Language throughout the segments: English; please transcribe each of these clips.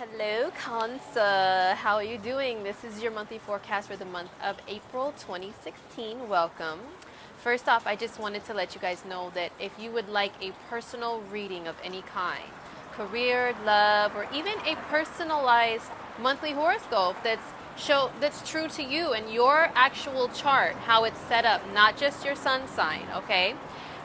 Hello, Cancer. How are you doing? This is your monthly forecast for the month of April 2016. Welcome. First off, I just wanted to let you guys know that if you would like a personal reading of any kind, career, love, or even a personalized monthly horoscope that's true to you and your actual chart, how it's set up, not just your sun sign, okay?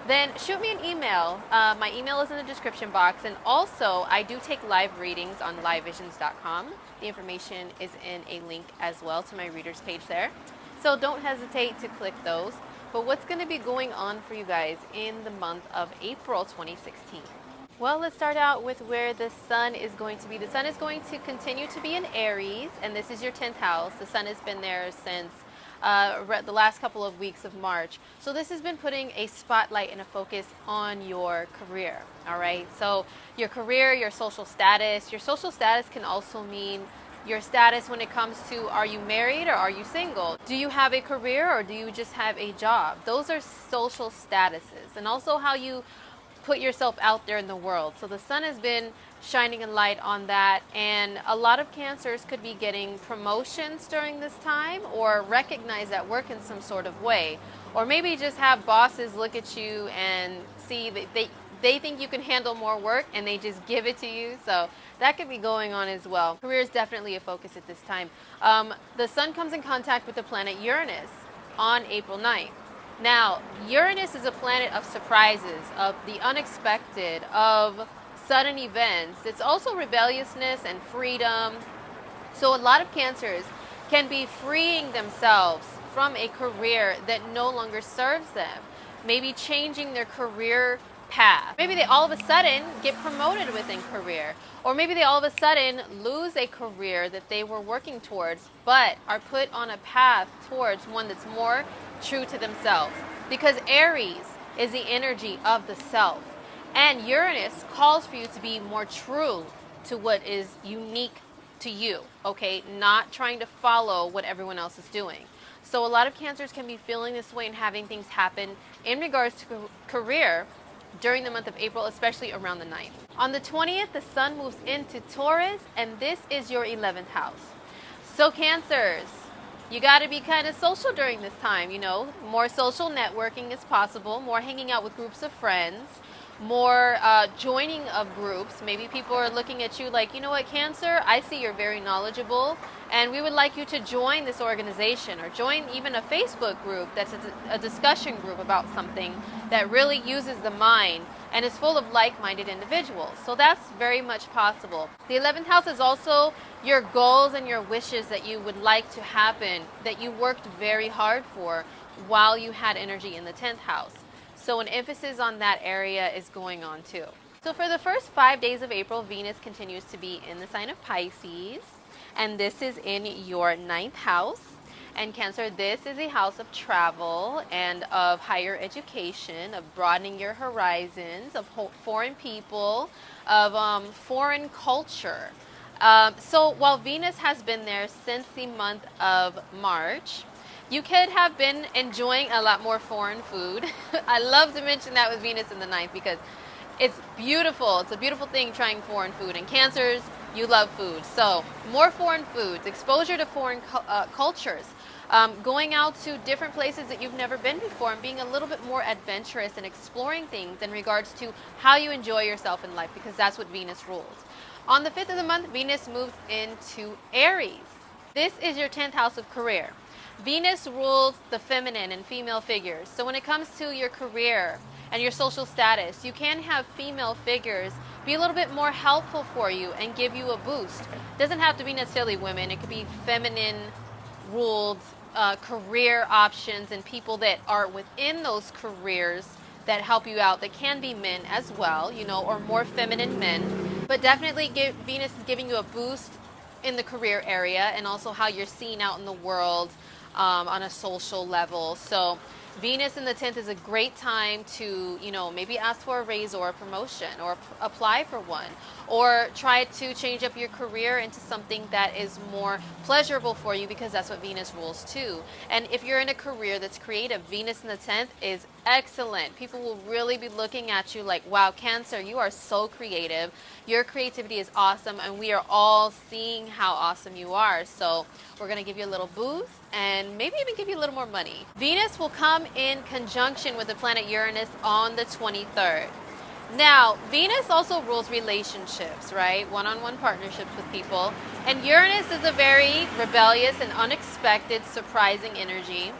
Then shoot me an email. My email is in the description box, and also I do take live readings on livevisions.com. The information is in a link as well to my readers page there. So don't hesitate to click those. But what's going to be going on for you guys in the month of April 2016? Well, let's start out with where the sun is going to be. The sun is going to continue to be in Aries, and this is your 10th house. The sun has been there since the last couple of weeks of March. So this has been putting a spotlight and a focus on your career. All right. So your career, your social status. Your social status can also mean your status when it comes to, are you married or are you single? Do you have a career or do you just have a job? Those are social statuses, and also how you put yourself out there in the world. So the sun has been shining a light on that, and a lot of Cancers could be getting promotions during this time, or recognized at work in some sort of way, or maybe just have bosses look at you and see that they think you can handle more work and they just give it to you. So that could be going on as well. Career is definitely a focus at this time. The sun comes in contact with the planet Uranus on April 9th. Now, Uranus is a planet of surprises, of the unexpected, of sudden events. It's also rebelliousness and freedom. So a lot of Cancers can be freeing themselves from a career that no longer serves them. Maybe changing their career path. Maybe they all of a sudden get promoted within career, or maybe they all of a sudden lose a career that they were working towards, but are put on a path towards one that's more true to themselves. Because Aries is the energy of the self, and Uranus calls for you to be more true to what is unique to you, okay? Not trying to follow what everyone else is doing. So a lot of Cancers can be feeling this way and having things happen in regards to career during the month of April, especially around the 9th. On the 20th, the sun moves into Taurus, and this is your 11th house. So Cancers, you got to be kind of social during this time, you know. More social networking is possible, more hanging out with groups of friends, more joining of groups. Maybe people are looking at you like, you know what, Cancer, I see you're very knowledgeable, and we would like you to join this organization, or join even a Facebook group that's a discussion group about something that really uses the mind and is full of like-minded individuals. So that's very much possible. The 11th house is also your goals and your wishes that you would like to happen, that you worked very hard for while you had energy in the 10th house. So an emphasis on that area is going on too. So for the first 5 days of April, Venus continues to be in the sign of Pisces, and this is in your 9th house. And Cancer, this is a house of travel and of higher education, of broadening your horizons, of foreign people, of foreign culture. So while Venus has been there since the month of March, you could have been enjoying a lot more foreign food. I love to mention that with Venus in the 9th because it's beautiful. It's a beautiful thing trying foreign food. And Cancers, you love food. So more foreign foods, exposure to foreign cultures, going out to different places that you've never been before, and being a little bit more adventurous and exploring things in regards to how you enjoy yourself in life, because that's what Venus rules. On the 5th of the month, Venus moves into Aries. This is your 10th house of career. Venus rules the feminine and female figures. So when it comes to your career and your social status, you can have female figures be a little bit more helpful for you and give you a boost. It doesn't have to be necessarily women. It could be feminine ruled career options, and people that are within those careers that help you out, that can be men as well, you know, or more feminine men. But definitely Venus is giving you a boost in the career area, and also how you're seen out in the world on a social level. So Venus in the 10th is a great time to, you know, maybe ask for a raise or a promotion, or apply for one, or try to change up your career into something that is more pleasurable for you, because that's what Venus rules too. And if you're in a career that's creative, Venus in the 10th is excellent. People will really be looking at you like, wow, Cancer, you are so creative. Your creativity is awesome, and we are all seeing how awesome you are. So we're going to give you a little boost and maybe even give you a little more money. Venus will come in conjunction with the planet Uranus on the 23rd. Now, Venus also rules relationships, right? One-on-one partnerships with people. And Uranus is a very rebellious and unexpected, surprising energy.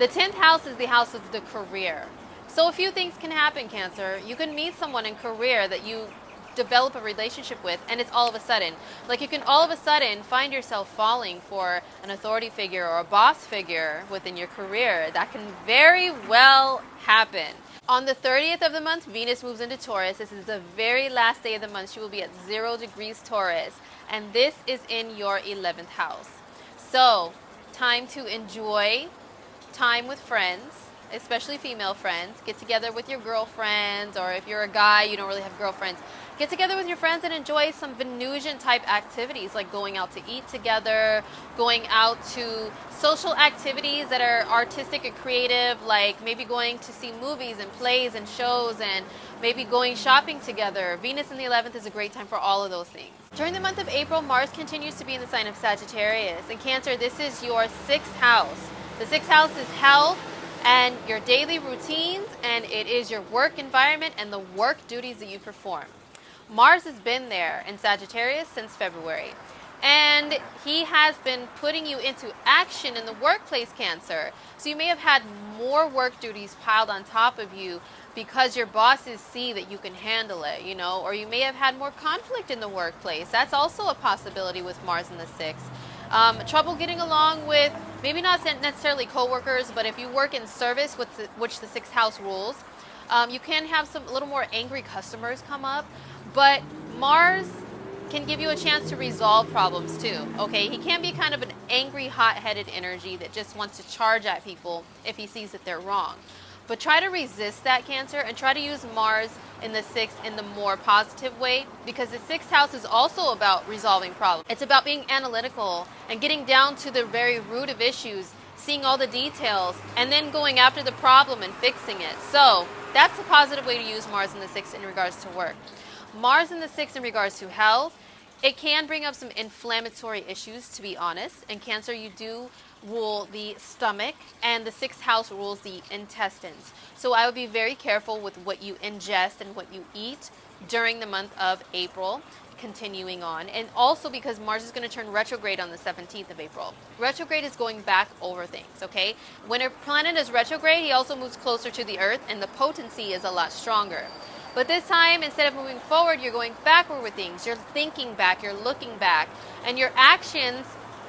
The 10th house is the house of the career. So a few things can happen, Cancer. You can meet someone in career that you develop a relationship with, and it's all of a sudden. Like, you can all of a sudden find yourself falling for an authority figure or a boss figure within your career. That can very well happen. On the 30th of the month, Venus moves into Taurus. This is the very last day of the month. She will be at 0 degrees Taurus, and this is in your 11th house. So, time to enjoy time with friends, especially female friends. Get together with your girlfriends, or if you're a guy, you don't really have girlfriends. Get together with your friends and enjoy some Venusian type activities, like going out to eat together, going out to social activities that are artistic and creative, like maybe going to see movies and plays and shows, and maybe going shopping together. Venus in the 11th is a great time for all of those things. During the month of April, Mars continues to be in the sign of Sagittarius. And Cancer, this is your 6th house. The 6th house is health and your daily routines, and it is your work environment and the work duties that you perform. Mars has been there in Sagittarius since February, and he has been putting you into action in the workplace, Cancer. So you may have had more work duties piled on top of you because your bosses see that you can handle it, you know, or you may have had more conflict in the workplace. That's also a possibility with Mars in the 6th. Trouble getting along with maybe not necessarily coworkers, but if you work in service, which the 6th house rules, you can have a little more angry customers come up. But Mars can give you a chance to resolve problems too, okay? He can be kind of an angry, hot-headed energy that just wants to charge at people if he sees that they're wrong. But try to resist that, Cancer, and try to use Mars in the 6th in the more positive way, because the 6th house is also about resolving problems. It's about being analytical and getting down to the very root of issues, seeing all the details, and then going after the problem and fixing it. So that's a positive way to use Mars in the 6th in regards to work. Mars in the 6th in regards to health, it can bring up some inflammatory issues, to be honest. And Cancer, you do rule the stomach, and the 6th house rules the intestines. So I would be very careful with what you ingest and what you eat during the month of April, continuing on. And also because Mars is going to turn retrograde on the 17th of April. Retrograde is going back over things, okay? When a planet is retrograde, he also moves closer to the Earth, and the potency is a lot stronger. But this time, instead of moving forward, you're going backward with things. You're thinking back, you're looking back, and your actions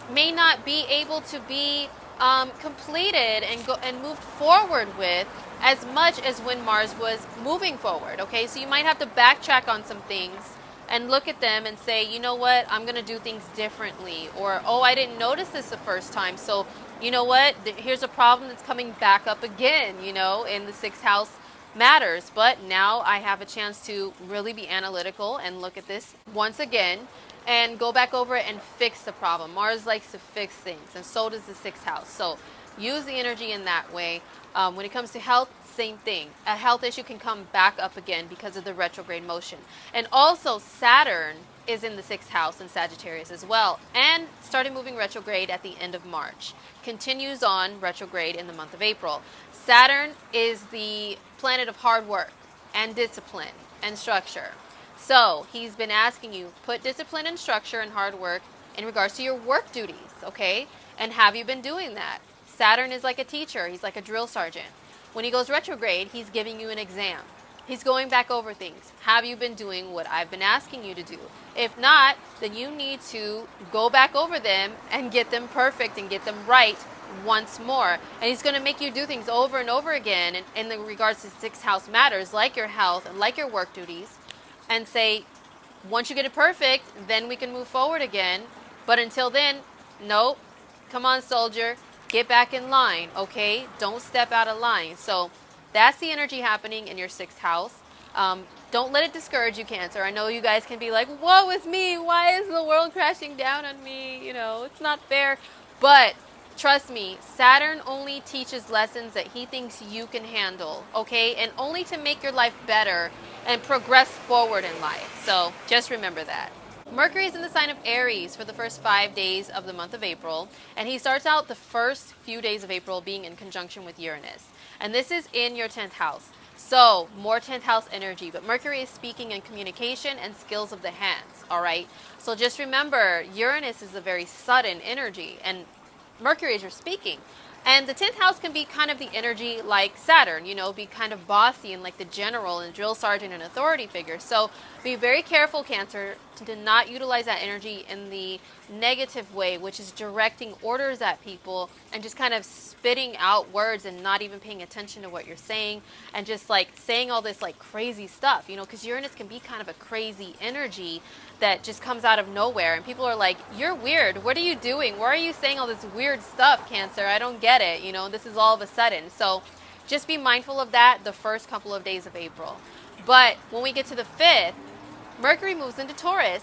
may not be able to be completed and moved forward with as much as when Mars was moving forward, okay? So you might have to backtrack on some things and look at them and say, you know what, I'm going to do things differently. Or, oh, I didn't notice this the first time, so you know what, here's a problem that's coming back up again, you know, in the 6th house matters. But now I have a chance to really be analytical and look at this once again and go back over it and fix the problem. Mars likes to fix things, and so does the 6th house. So use the energy in that way. When it comes to health, same thing. A health issue can come back up again because of the retrograde motion. And also Saturn is in the 6th house in Sagittarius as well, and started moving retrograde at the end of March. Continues on retrograde in the month of April. Saturn is the planet of hard work and discipline and structure. So he's been asking you, put discipline and structure and hard work in regards to your work duties, okay? And have you been doing that? Saturn is like a teacher. He's like a drill sergeant. When he goes retrograde, he's giving you an exam. He's going back over things. Have you been doing what I've been asking you to do? If not, then you need to go back over them and get them perfect and get them right once more. And he's going to make you do things over and over again in the regards to 6th house matters, like your health and like your work duties, and say, once you get it perfect, then we can move forward again. But until then, nope. Come on, soldier. Get back in line, okay? Don't step out of line. So that's the energy happening in your 6th house. Don't let it discourage you, Cancer. I know you guys can be like, woe is me, why is the world crashing down on me? You know, it's not fair. But trust me, Saturn only teaches lessons that he thinks you can handle, okay? And only to make your life better and progress forward in life. So just remember that. Mercury is in the sign of Aries for the first 5 days of the month of April, and he starts out the first few days of April being in conjunction with Uranus. And this is in your 10th house. So, more 10th house energy, but Mercury is speaking in communication and skills of the hands, all right? So just remember, Uranus is a very sudden energy, and Mercury is your speaking. And the 10th house can be kind of the energy like Saturn, you know, be kind of bossy and like the general and drill sergeant and authority figure. So be very careful, Cancer, to not utilize that energy in the negative way, which is directing orders at people and just kind of spitting out words and not even paying attention to what you're saying and just like saying all this like crazy stuff, you know, because Uranus can be kind of a crazy energy that just comes out of nowhere and people are like, you're weird, what are you doing, why are you saying all this weird stuff, Cancer, I don't get it, you know, this is all of a sudden. So just be mindful of that the first couple of days of April. But when we get to the 5th, Mercury moves into Taurus,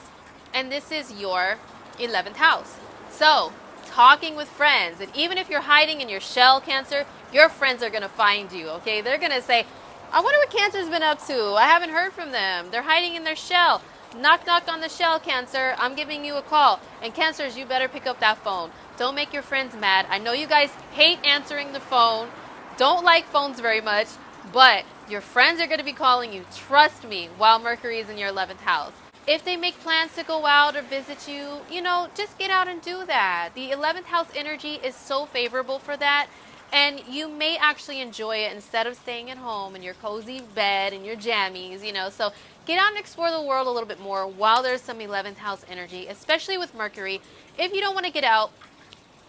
and this is your 11th house. So talking with friends, and even if you're hiding in your shell, Cancer, your friends are going to find you, okay? They're going to say, I wonder what Cancer's been up to, I haven't heard from them, they're hiding in their shell. Knock, knock on the shell, Cancer. I'm giving you a call. And Cancers, you better pick up that phone. Don't make your friends mad. I know you guys hate answering the phone, don't like phones very much, but your friends are going to be calling you, trust me, while Mercury is in your 11th house. If they make plans to go out or visit you, you know, just get out and do that. The 11th house energy is so favorable for that. And you may actually enjoy it instead of staying at home in your cozy bed and your jammies, you know. So get out and explore the world a little bit more while there's some 11th house energy, especially with Mercury. If you don't want to get out,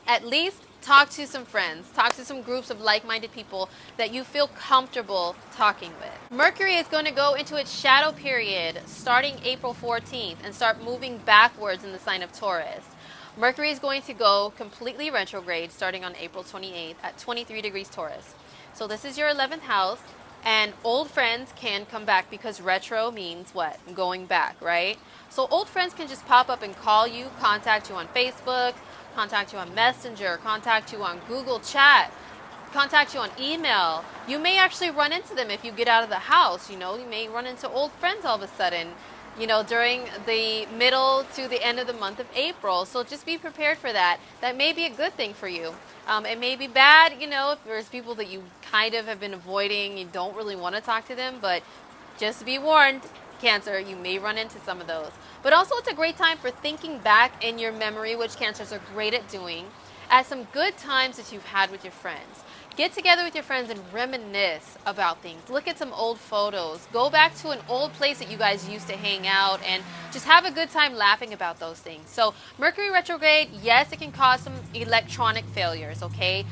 at least talk to some friends, talk to some groups of like-minded people that you feel comfortable talking with. Mercury is going to go into its shadow period starting April 14th and start moving backwards in the sign of Taurus. Mercury is going to go completely retrograde starting on April 28th at 23 degrees Taurus. So this is your 11th house, and old friends can come back because retro means what? Going back, right? So old friends can just pop up and call you, contact you on Facebook, contact you on Messenger, contact you on Google Chat, contact you on email. You may actually run into them if you get out of the house, you know, you may run into old friends all of a sudden, you know, during the middle to the end of the month of April. So just be prepared for that. That may be a good thing for you. It may be bad, you know, if there's people that you kind of have been avoiding, you don't really want to talk to them, but just be warned, Cancer, you may run into some of those. But also it's a great time for thinking back in your memory, which Cancers are great at doing, at some good times that you've had with your friends. Get together with your friends and reminisce about things. Look at some old photos. Go back to an old place that you guys used to hang out and just have a good time laughing about those things. So Mercury retrograde, yes, it can cause some electronic failures, okay?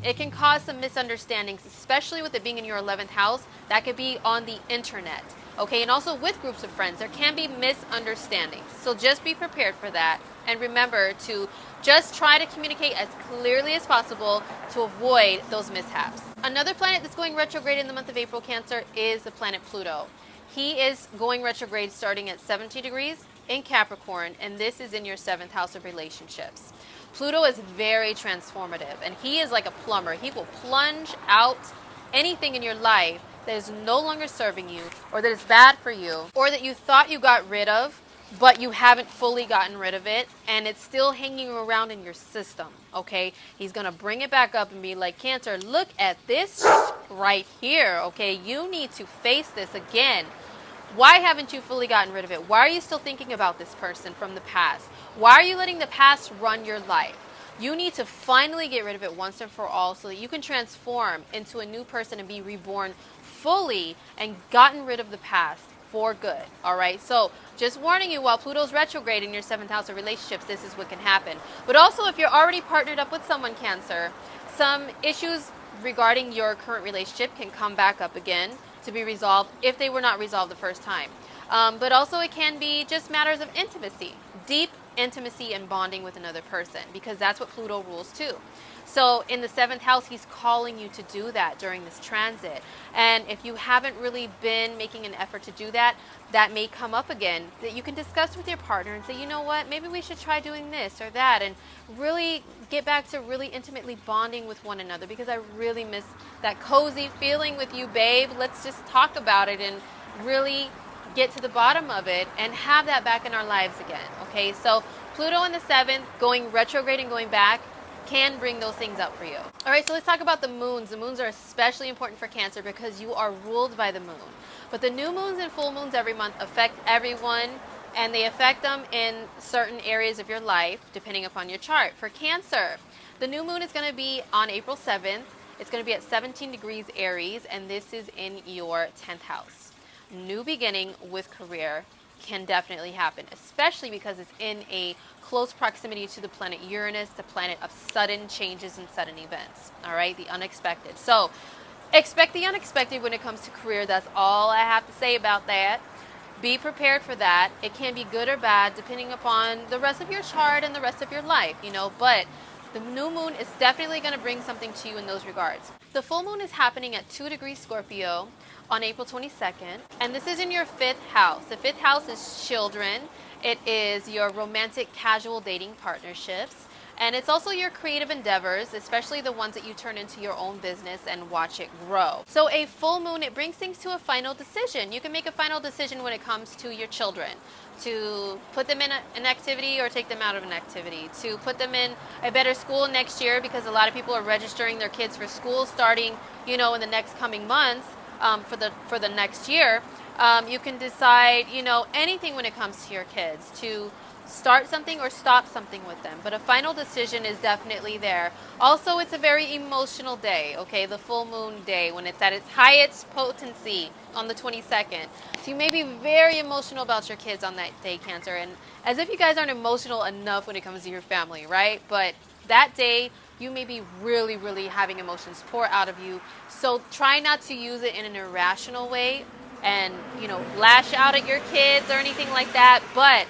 It can cause some misunderstandings, especially with it being in your 11th house. That could be on the internet, okay? And also with groups of friends, there can be misunderstandings. So just be prepared for that. And remember to just try to communicate as clearly as possible to avoid those mishaps. Another planet that's going retrograde in the month of April, Cancer, is the planet Pluto. He is going retrograde starting at 70 degrees in Capricorn, and this is in your 7th house of relationships. Pluto is very transformative, and he is like a plumber. He will plunge out anything in your life that is no longer serving you, or that is bad for you, or that you thought you got rid of, but you haven't fully gotten rid of it, and it's still hanging around in your system, okay? He's going to bring it back up and be like, Cancer, look at this right here, okay? You need to face this again. Why haven't you fully gotten rid of it? Why are you still thinking about this person from the past? Why are you letting the past run your life? You need to finally get rid of it once and for all so that you can transform into a new person and be reborn fully and gotten rid of the past for good, all right? So just warning you, while Pluto's retrograde in your 7th house of relationships, this is what can happen. But also, if you're already partnered up with someone, Cancer, some issues regarding your current relationship can come back up again to be resolved if they were not resolved the first time. But also it can be just matters of intimacy, deep intimacy and bonding with another person, because that's what Pluto rules too. So in the 7th house, he's calling you to do that during this transit. And if you haven't really been making an effort to do that, that may come up again, that you can discuss with your partner and say, you know what, maybe we should try doing this or that, and really get back to really intimately bonding with one another, because I really miss that cozy feeling with you, babe. Let's just talk about it and really get to the bottom of it and have that back in our lives again. Okay, so Pluto in the 7th, going retrograde and going back, can bring those things up for you. All right, so let's talk about the moons. The moons are especially important for Cancer because you are ruled by the moon. But the new moons and full moons every month affect everyone, and they affect them in certain areas of your life depending upon your chart. For Cancer, the new moon is going to be on April 7th. It's going to be at 17 degrees Aries, and this is in your 10th house. New beginning with career can definitely happen, especially because it's in a close proximity to the planet Uranus, the planet of sudden changes and sudden events. All right, the unexpected. So expect the unexpected when it comes to career. That's all I have to say about that. Be prepared for that. It can be good or bad depending upon the rest of your chart and the rest of your life, you know, but the new moon is definitely going to bring something to you in those regards. The full moon is happening at 2 degrees Scorpio on April 22nd, and this is in your 5th house. The 5th house is children. It is your romantic casual dating partnerships, and it's also your creative endeavors, especially the ones that you turn into your own business and watch it grow. So a full moon, it brings things to a final decision. You can make a final decision when it comes to your children, to put them in an activity or take them out of an activity, to put them in a better school next year, because a lot of people are registering their kids for school starting, you know, in the next coming months. For the next year, you can decide, you know, anything when it comes to your kids, to start something or stop something with them. But a final decision is definitely there. Also, it's a very emotional day, okay? The full moon day, when it's at its highest potency on the 22nd. So you may be very emotional about your kids on that day, Cancer. And as if you guys aren't emotional enough when it comes to your family, right? But that day, you may be really, really having emotions pour out of you. So try not to use it in an irrational way and, you know, lash out at your kids or anything like that. But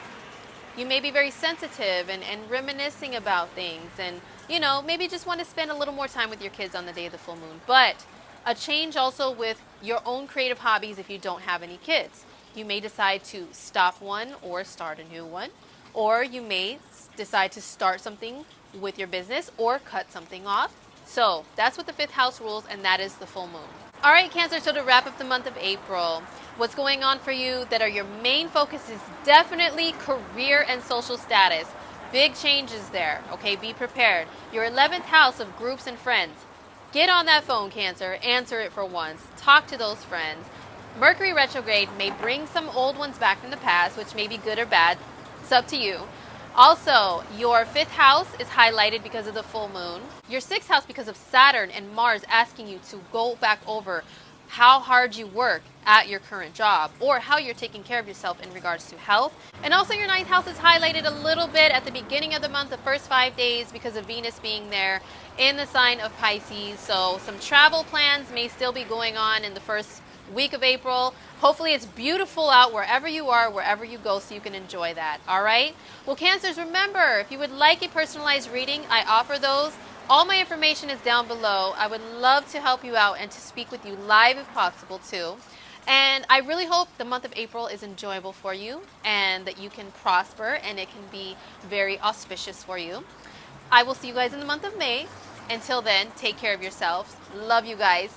you may be very sensitive and reminiscing about things, and, you know, maybe just want to spend a little more time with your kids on the day of the full moon. But a change also with your own creative hobbies if you don't have any kids. You may decide to stop one or start a new one, or you may decide to start something with your business or cut something off. So that's what the 5th house rules, and that is the full moon. All right, Cancer, so to wrap up the month of April, what's going on for you that are your main focus is definitely career and social status. Big changes there, okay? Be prepared. Your 11th house of groups and friends. Get on that phone, Cancer. Answer it for once. Talk to those friends. Mercury retrograde may bring some old ones back from the past, which may be good or bad. It's up to you. Also, your 5th house is highlighted because of the full moon. Your 6th house because of Saturn and Mars asking you to go back over how hard you work at your current job, or how you're taking care of yourself in regards to health. And also your 9th house is highlighted a little bit at the beginning of the month, the first 5 days, because of Venus being there in the sign of Pisces. So some travel plans may still be going on in the first week of April. Hopefully it's beautiful out wherever you are, wherever you go, so you can enjoy that. All right? Well, Cancers, remember, if you would like a personalized reading, I offer those. All my information is down below. I would love to help you out and to speak with you live if possible too. And I really hope the month of April is enjoyable for you and that you can prosper and it can be very auspicious for you. I will see you guys in the month of May. Until then, take care of yourselves. Love you guys.